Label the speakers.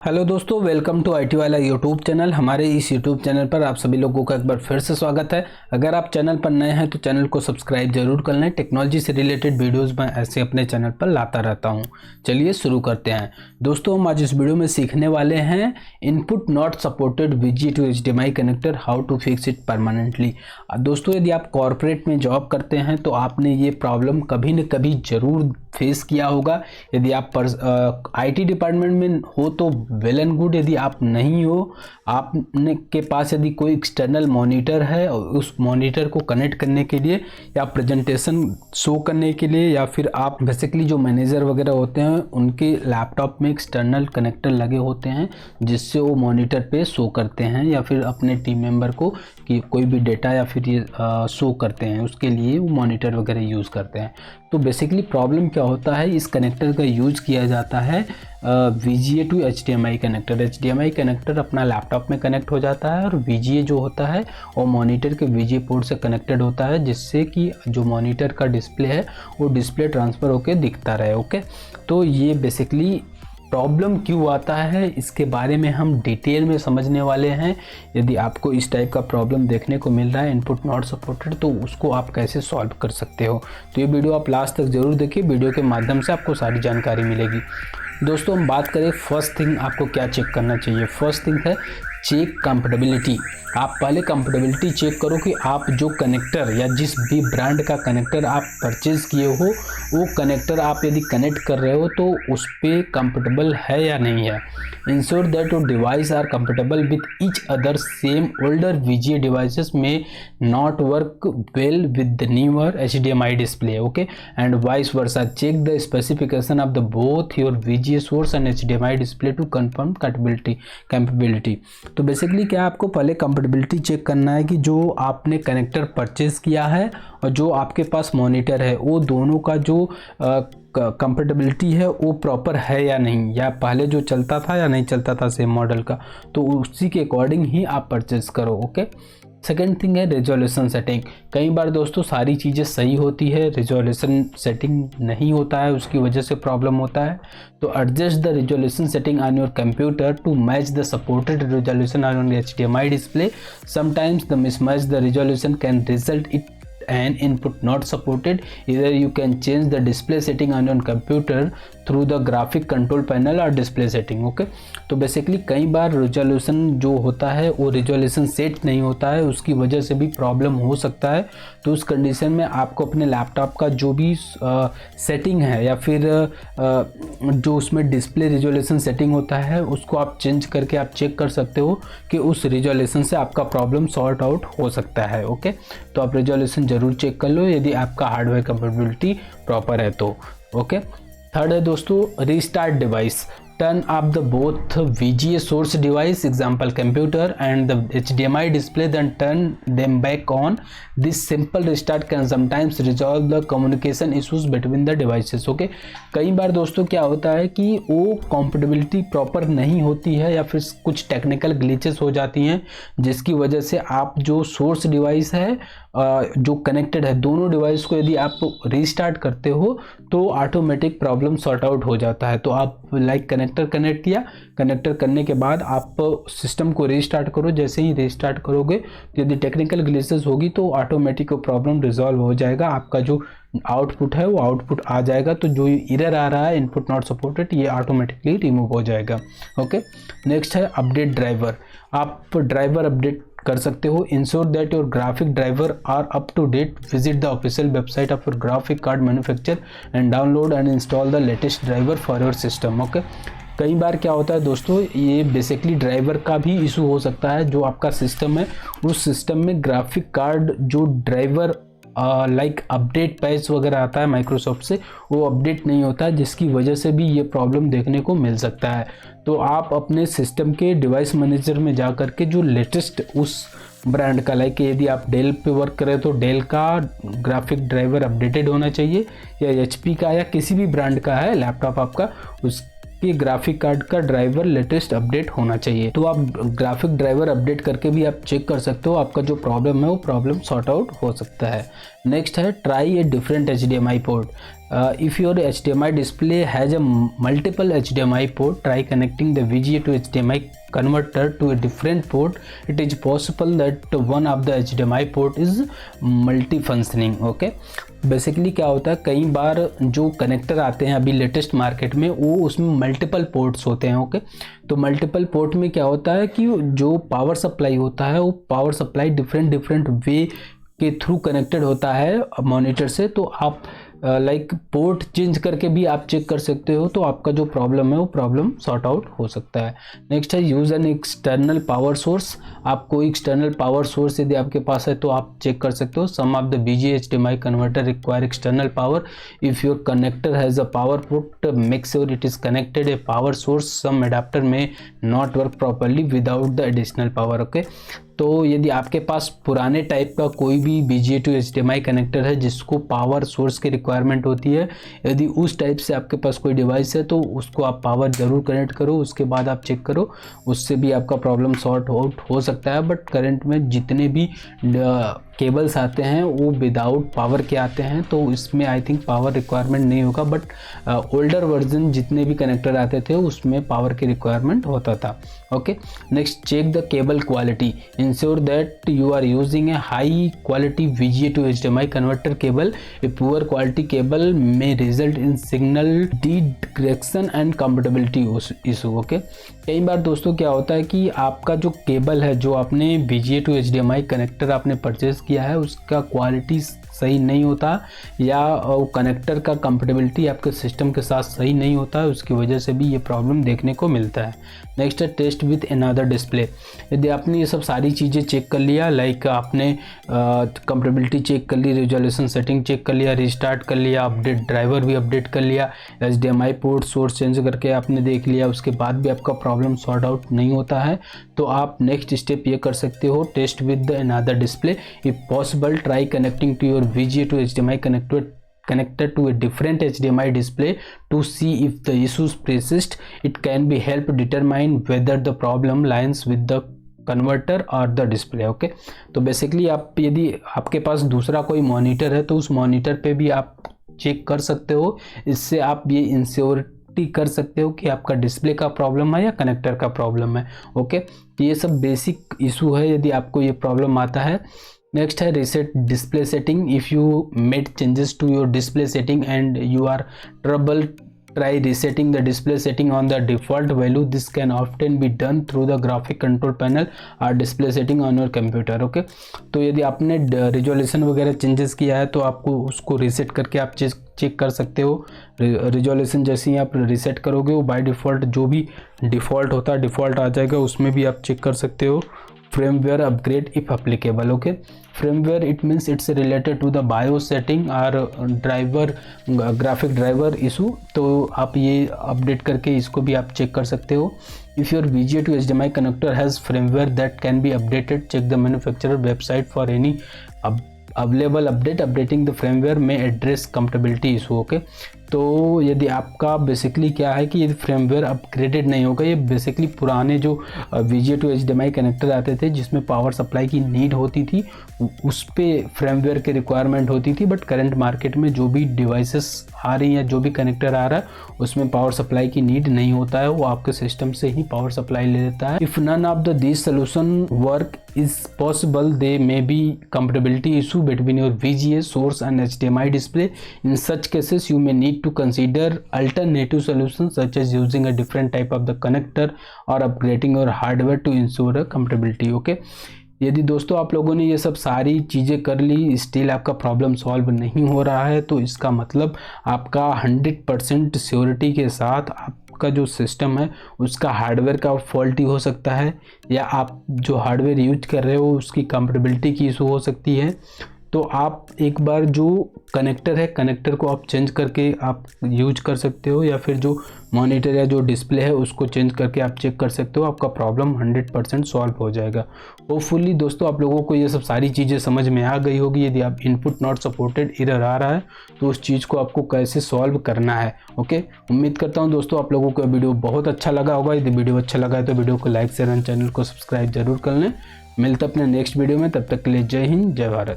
Speaker 1: Hello दोस्तों, welcome to IT वाला YouTube channel. हमारे इस यूट्यूब चैनल पर आप सभी लोगों का एक बार फिर से स्वागत है। अगर आप चैनल पर नए हैं तो चैनल को सब्सक्राइब जरूर कर लें। टेक्नोलॉजी से रिलेटेड वीडियोस मैं ऐसे अपने चैनल पर लाता रहता हूं। चलिए शुरू करते हैं। दोस्तों, हम आज इस वीडियो में सीखने वाले हैं input not supported VGA to HDMI connector, how to fix it permanently. दोस्तों, यदि आप कॉर्पोरेट में जॉब करते हैं तो आपने ये प्रॉब्लम कभी न कभी जरूर फेस किया होगा। यदि आप IT डिपार्टमेंट में हो तो वेल एंड गुड। यदि आप नहीं हो, आपने के पास यदि कोई एक्सटर्नल मॉनिटर है और उस मॉनिटर को कनेक्ट करने के लिए या प्रेजेंटेशन शो करने के लिए, या फिर आप बेसिकली जो मैनेजर वगैरह होते हैं उनके लैपटॉप में एक्सटर्नल कनेक्टर लगे होते हैं जिससे वो मॉनिटर पे शो करते हैं, या फिर अपने टीम मेंबर को कि कोई भी डेटा या फिर ये शो करते हैं, उसके लिए वो मॉनिटर वगैरह यूज़ करते हैं। तो बेसिकली प्रॉब्लम क्या होता है, इस कनेक्टर का यूज़ किया जाता है VGA to HDMI connector. HDMI connector अपना लैपटॉप में कनेक्ट हो जाता है और VGA जो होता है वो मॉनिटर के VGA पोर्ट से कनेक्टेड होता है, जिससे कि जो मॉनिटर का डिस्प्ले है वो डिस्प्ले ट्रांसफ़र होकर दिखता रहे। ओके, तो ये बेसिकली प्रॉब्लम क्यों आता है इसके बारे में हम डिटेल में समझने वाले हैं। यदि आपको इस टाइप का प्रॉब्लम देखने को मिल रहा है इनपुट नॉट सपोर्टेड, तो उसको आप कैसे सॉल्व कर सकते हो। तो ये वीडियो आप लास्ट तक ज़रूर देखिए। वीडियो के माध्यम से आपको सारी जानकारी मिलेगी। दोस्तों, हम बात करें फर्स्ट थिंग आपको क्या चेक करना चाहिए। फर्स्ट थिंग है चेक कंफर्टेबिलिटी। आप पहले कंफर्टेबिलिटी चेक करो कि आप जो कनेक्टर या जिस भी ब्रांड का कनेक्टर आप परचेज़ किए हो वो कनेक्टर आप यदि कनेक्ट कर रहे हो तो उस पर कंफर्टेबल है या नहीं है। Ensure that your device are comfortable with each other. Same older VGA devices में not work well with the newer HDMI display. Okay, and vice versa. Check the specification of the both your VGA source and HDMI display to confirm capability. तो basically क्या आपको पहले comfortability check करना है कि जो आपने कनेक्टर परचेज किया है और जो आपके पास मॉनिटर है वो दोनों का जो कंफर्टेबिलिटी है वो प्रॉपर है या नहीं, या पहले जो चलता था या नहीं चलता था सेम मॉडल का, तो उसी के अकॉर्डिंग ही आप परचेज करो। ओके, सेकेंड थिंग है रेजोल्यूशन सेटिंग। कई बार दोस्तों सारी चीज़ें सही होती है, रेजोल्यूशन सेटिंग नहीं होता है, उसकी वजह से प्रॉब्लम होता है। तो adjust the resolution setting on your computer to match the supported resolution on HDMI display. Sometimes the mismatch the resolution can result it an input not supported. Either you can change the display setting on your computer through the graphic control panel or display setting. Okay, तो basically कई बार resolution जो होता है वो resolution set नहीं होता है, उसकी वजह से भी प्रॉब्लम हो सकता है। तो उस कंडीशन में आपको अपने लैपटॉप का जो भी सेटिंग है या फिर जो उसमें डिस्प्ले रेजोल्यूशन सेटिंग होता है उसको आप चेंज करके आप चेक कर सकते हो कि उस रेजोल्यूशन से आपका प्रॉब्लम सॉर्ट आउट हो सकता है। ओके, तो आप रेजोल्यूशन जरूर चेक कर लो यदि आपका हार्डवेयर कंपेटिबिलिटी प्रॉपर है तो। ओके, थर्ड है दोस्तों restart device. Turn off the both VGA source device, example computer, and the HDMI display, then turn them back on. This simple restart can sometimes resolve the communication issues between the devices. Okay, कई बार दोस्तों क्या होता है कि वो compatibility proper नहीं होती है या फिर कुछ टेक्निकल ग्लिचेस हो जाती हैं जिसकी वजह से आप जो सोर्स डिवाइस है जो कनेक्टेड है दोनों डिवाइस को यदि आप रीस्टार्ट करते हो तो ऑटोमेटिक प्रॉब्लम सॉर्ट आउट हो जाता है। तो आप कनेक्टर कनेक्ट किया, कनेक्टर करने के बाद आप सिस्टम को रीस्टार्ट करो। जैसे ही रीस्टार्ट करोगे तो यदि टेक्निकल ग्लिचेस होगी तो ऑटोमेटिक प्रॉब्लम रिजॉल्व हो जाएगा। आपका जो आउटपुट है वो आउटपुट आ जाएगा, तो जो एरर आ रहा है इनपुट नॉट सपोर्टेड ये ऑटोमेटिकली रिमूव हो जाएगा। ओके, नेक्स्ट है अपडेट ड्राइवर। आप ड्राइवर अपडेट कर सकते हो। Ensure that your graphic driver are up to date. Visit the official website of your graphic card manufacture and download and install the latest driver for your system. Okay, कई बार क्या होता है दोस्तों, ये बेसिकली ड्राइवर का भी issue हो सकता है। जो आपका सिस्टम है उस सिस्टम में ग्राफिक कार्ड जो ड्राइवर अपडेट पैच वगैरह आता है माइक्रोसॉफ्ट से वो अपडेट नहीं होता है, जिसकी वजह से भी ये प्रॉब्लम देखने को मिल सकता है। तो आप अपने सिस्टम के डिवाइस मैनेजर में जा कर के जो लेटेस्ट उस ब्रांड का यदि आप डेल पे वर्क करें तो डेल का ग्राफिक ड्राइवर अपडेटेड होना चाहिए, या HP का या किसी भी ब्रांड का है लैपटॉप आपका उस कि ग्राफिक कार्ड का ड्राइवर लेटेस्ट अपडेट होना चाहिए। तो आप ग्राफिक ड्राइवर अपडेट करके भी आप चेक कर सकते हो, आपका जो प्रॉब्लम है वो प्रॉब्लम सॉर्ट आउट हो सकता है। नेक्स्ट है try a different HDMI port. if your HDMI display has a multiple HDMI port, try connecting the VGA to HDMI converter to a different port. It is possible that one of the HDMI port is multi-functioning. Okay, basically क्या होता है, कई बार जो connector आते हैं अभी latest market में, वो उसमें मल्टीपल पोर्ट्स होते हैं. ओके, तो मल्टीपल पोर्ट में क्या होता है कि जो पावर सप्लाई होता है वो पावर सप्लाई डिफरेंट वे के थ्रू कनेक्टेड होता है मॉनिटर से. तो आप लाइक पोर्ट चेंज करके भी आप चेक कर सकते हो, तो आपका जो प्रॉब्लम है वो प्रॉब्लम सॉर्ट आउट हो सकता है. नेक्स्ट है use an external power source. आप कोई एक्सटर्नल पावर सोर्स यदि आपके पास है तो आप चेक कर सकते हो. Some of the VGA HDMI converter require external power. If your connector has a power put, make sure it is connected a power source. Some adapter में not work properly without the additional power. Okay, तो यदि आपके पास पुराने type का कोई भी VGA to HDMI connector है जिसको पावर सोर्स की रिक्वायरमेंट होती है, यदि उस टाइप से आपके पास कोई डिवाइस है तो उसको आप पावर ज़रूर कनेक्ट करो, उसके बाद आप चेक करो, उससे भी आपका प्रॉब्लम सॉर्ट आउट हो सकता है. बट करंट में जितने भी केबल्स आते हैं वो विदाउट पावर के आते हैं, तो इसमें आई थिंक पावर रिक्वायरमेंट नहीं होगा. बट ओल्डर वर्जन जितने भी कनेक्टर आते थे उसमें पावर की रिक्वायरमेंट होता था. Okay, next check the cable quality. Ensure that you are using a high quality VGA to HDMI converter cable. A poor quality cable में result in signal degradation and compatibility issue. Okay, कई बार दोस्तों क्या होता है कि आपका जो केबल है, जो आपने VGA to HDMI कनेक्टर आपने परचेज किया है, उसका क्वालिटी सही नहीं होता या वो कनेक्टर का कंपेटिबिलिटी आपके सिस्टम के साथ सही नहीं होता है, उसकी वजह से भी ये प्रॉब्लम देखने को मिलता है. नेक्स्ट है टेस्ट विथ अनदर डिस्प्ले. यदि आपने ये सब सारी चीज़ें चेक कर लिया, लाइक आपने कंपेटिबिलिटी चेक कर ली, रिजोल्यूशन सेटिंग चेक कर लिया, रिस्टार्ट कर लिया, अपडेट ड्राइवर भी अपडेट कर लिया, HDMI पोर्ट सोर्स चेंज करके आपने देख लिया, उसके बाद भी आपका प्रॉब्लम सॉर्ट आउट नहीं होता है, तो आप नेक्स्ट स्टेप ये कर सकते हो, test with another display. If possible try connecting to your VGA to HDMI connected to a different HDMI display to see if the issues persist. It can be help determine whether the problem lies with the converter और the display. Okay, तो basically आप यदि आपके पास दूसरा कोई monitor है तो उस मॉनिटर पे भी आप चेक कर सकते हो. इससे आप ये इंश्योरिटी कर सकते हो कि आपका डिस्प्ले का प्रॉब्लम है या कनेक्टर का प्रॉब्लम है. ओके, तो ये सब बेसिक इशू है यदि आपको ये प्रॉब्लम आता है. नेक्स्ट है reset display setting. If you made changes to your display setting and you are trouble, try resetting the display setting on the default value. This can often be done through the graphic control panel or display setting on your computer. Okay, तो यदि आपने resolution वगैरह changes किया है तो आपको उसको reset करके आप चेक कर सकते हो. रिजोल्यूशन जैसे ही आप रीसेट करोगे वो बाय डिफ़ॉल्ट जो भी डिफ़ॉल्ट होता है डिफ़ॉल्ट आ जाएगा, उसमें भी आप चेक कर सकते हो. firmware upgrade if applicable. Okay, firmware it means it's related to the BIOS setting or driver graphic driver issue, तो आप ये अपडेट करके इसको भी आप चेक कर सकते हो. If your VGA to HDMI connector has firmware that can be updated, check the manufacturer website for any available updating the firmware में एड्रेस कंपेटिबिलिटी इशू. ओके, तो यदि आपका बेसिकली क्या है कि यदि फ्रेमवेयर अपग्रेडेड नहीं होगा, ये बेसिकली पुराने जो VGA to HDMI कनेक्टर आते थे जिसमें पावर सप्लाई की नीड होती थी उस पर फ्रेमवेयर की रिक्वायरमेंट होती थी. बट करंट मार्केट में जो भी डिवाइसेस आ रही हैं, जो भी कनेक्टर आ रहा है उसमें पावर सप्लाई की नीड नहीं होता है, वो आपके सिस्टम से ही पावर सप्लाई ले लेता है. If none of the this solution work is possible, there may be compatibility issue between your VGA source and HDMI display. In such cases you may need to consider alternative solutions such as using a different type of the connector or upgrading your hardware to ensure a compatibility. Okay, यदि दोस्तों आप लोगों ने ये सब सारी चीज़ें कर ली, स्टिल आपका प्रॉब्लम सॉल्व नहीं हो रहा है, तो इसका मतलब आपका 100% श्योरिटी के साथ आपका जो सिस्टम है उसका हार्डवेयर का फॉल्टी हो सकता है, या आप जो हार्डवेयर यूज कर रहे हो उसकी कंपेटिबिलिटी की इशू हो सकती है. तो आप एक बार जो कनेक्टर है, कनेक्टर को आप चेंज करके आप यूज कर सकते हो, या फिर जो मॉनिटर या जो डिस्प्ले है उसको चेंज करके आप चेक कर सकते हो. आपका प्रॉब्लम 100% सॉल्व हो जाएगा. होपफुल्ली दोस्तों आप लोगों को ये सब सारी चीज़ें समझ में आ गई होगी. यदि आप इनपुट नॉट सपोर्टेड एरर आ रहा है तो उस चीज़ को आपको कैसे सॉल्व करना है. ओके, उम्मीद करता हूँ दोस्तों आप लोगों को वीडियो बहुत अच्छा लगा होगा. यदि वीडियो अच्छा लगा है तो वीडियो को लाइक शेयर एंड चैनल को सब्सक्राइब जरूर कर लें. मिलते अपने नेक्स्ट वीडियो में, तब तक के लिए जय हिंद, जय भारत.